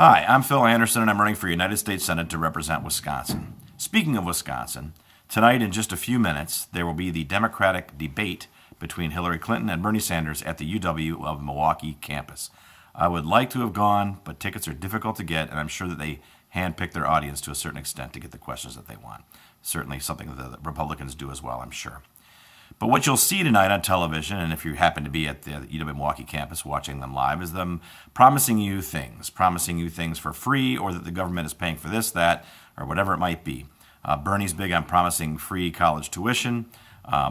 Hi, I'm Phil Anderson, and I'm running for United States Senate to represent Wisconsin. Speaking of Wisconsin, tonight in just a few minutes, there will be the Democratic debate between Hillary Clinton and Bernie Sanders at the UW of Milwaukee campus. I would like to have gone, but tickets are difficult to get, and I'm sure that they handpick their audience to a certain extent to get the questions that they want. Certainly something that the Republicans do as well, I'm sure. But what you'll see tonight on television, and if you happen to be at the UW Milwaukee campus watching them live, is them promising you things for free, or that the government is paying for this, that, or whatever it might be. Bernie's big on promising free college tuition.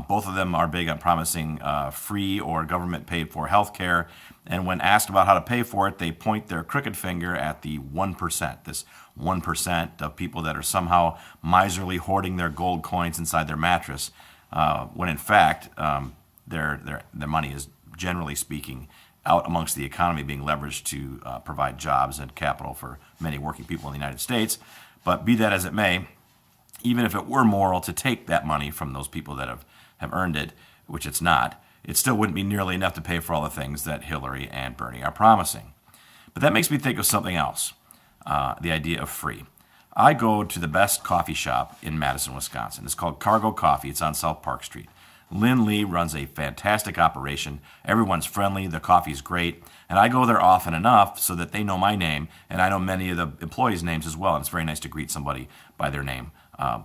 Both of them are big on promising free or government-paid for health care. And when asked about how to pay for it, they point their crooked finger at the 1%, this 1% of people that are somehow miserly hoarding their gold coins inside their mattress, when in fact their money is, generally speaking, out amongst the economy being leveraged to provide jobs and capital for many working people in the United States. But be that as it may, even if it were moral to take that money from those people that have earned it, which it's not, it still wouldn't be nearly enough to pay for all the things that Hillary and Bernie are promising. But that makes me think of something else, the idea of free. I go to the best coffee shop in Madison, Wisconsin. It's called Cargo Coffee. It's on South Park Street. Lynn Lee runs a fantastic operation. Everyone's friendly. The coffee's great. And I go there often enough so that they know my name, and I know many of the employees' names as well. And it's very nice to greet somebody by their name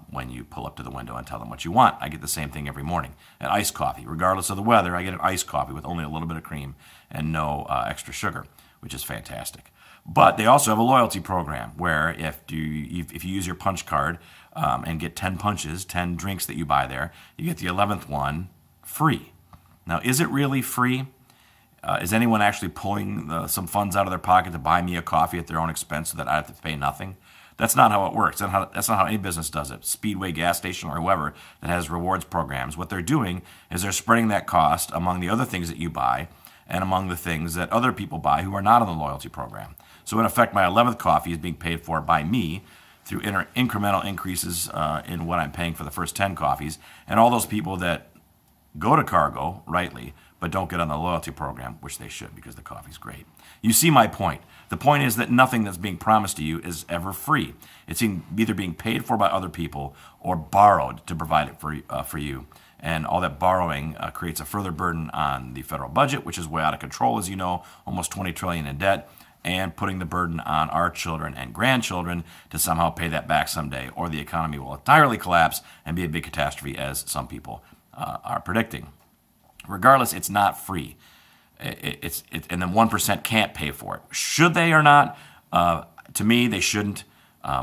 when you pull up to the window and tell them what you want. I get the same thing every morning. An iced coffee. Regardless of the weather, I get an iced coffee with only a little bit of cream and no extra sugar, which is fantastic. But they also have a loyalty program where if you use your punch card and get 10 punches, 10 drinks that you buy there, you get the 11th one free. Now, is it really free? Is anyone actually pulling some funds out of their pocket to buy me a coffee at their own expense so that I have to pay nothing? That's not how it works. That's not how any business does it. Speedway, gas station, or whoever that has rewards programs, what they're doing is they're spreading that cost among the other things that you buy and among the things that other people buy who are not on the loyalty program. So in effect, my 11th coffee is being paid for by me through incremental increases in what I'm paying for the first 10 coffees. And all those people that go to Cargo, rightly, but don't get on the loyalty program, which they should because the coffee's great. You see my point. The point is that nothing that's being promised to you is ever free. It's either being paid for by other people or borrowed to provide it for you. And all that borrowing creates a further burden on the federal budget, which is way out of control, as you know, almost $20 trillion in debt, and putting the burden on our children and grandchildren to somehow pay that back someday, or the economy will entirely collapse and be a big catastrophe, as some people are predicting. Regardless, it's not free. And then 1% can't pay for it. Should they or not? To me, they shouldn't.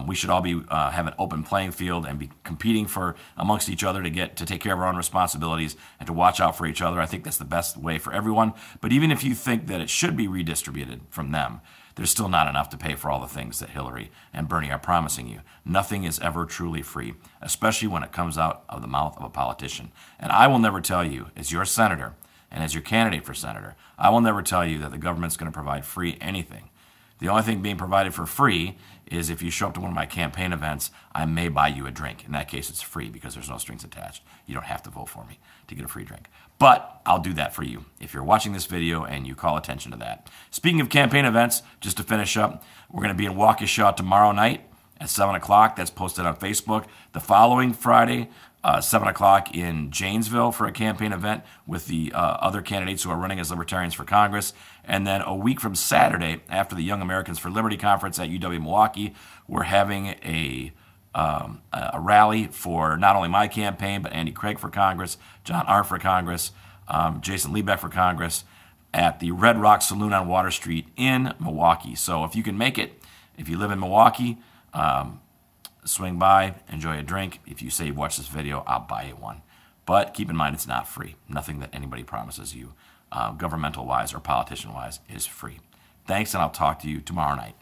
We should all be have an open playing field and be competing for amongst each other to take care of our own responsibilities and to watch out for each other. I think that's the best way for everyone. But even if you think that it should be redistributed from them, there's still not enough to pay for all the things that Hillary and Bernie are promising you. Nothing is ever truly free, especially when it comes out of the mouth of a politician. And I will never tell you, as your senator and as your candidate for senator, I will never tell you that the government's going to provide free anything. The only thing being provided for free is if you show up to one of my campaign events, I may buy you a drink. In that case, it's free because there's no strings attached. You don't have to vote for me to get a free drink. But I'll do that for you if you're watching this video and you call attention to that. Speaking of campaign events, just to finish up, we're going to be in Waukesha tomorrow night at 7 o'clock. That's posted on Facebook. The following Friday, 7 o'clock in Janesville for a campaign event with the other candidates who are running as Libertarians for Congress. And then a week from Saturday, after the Young Americans for Liberty Conference at UW Milwaukee, we're having a rally for not only my campaign, but Andy Craig for Congress, John Arndt for Congress, Jason Liebeck for Congress, at the Red Rock Saloon on Water Street in Milwaukee. So if you can make it, if you live in Milwaukee, swing by, enjoy a drink. If you say you watch this video, I'll buy you one. But keep in mind, it's not free. Nothing that anybody promises you, governmental-wise or politician-wise, is free. Thanks, and I'll talk to you tomorrow night.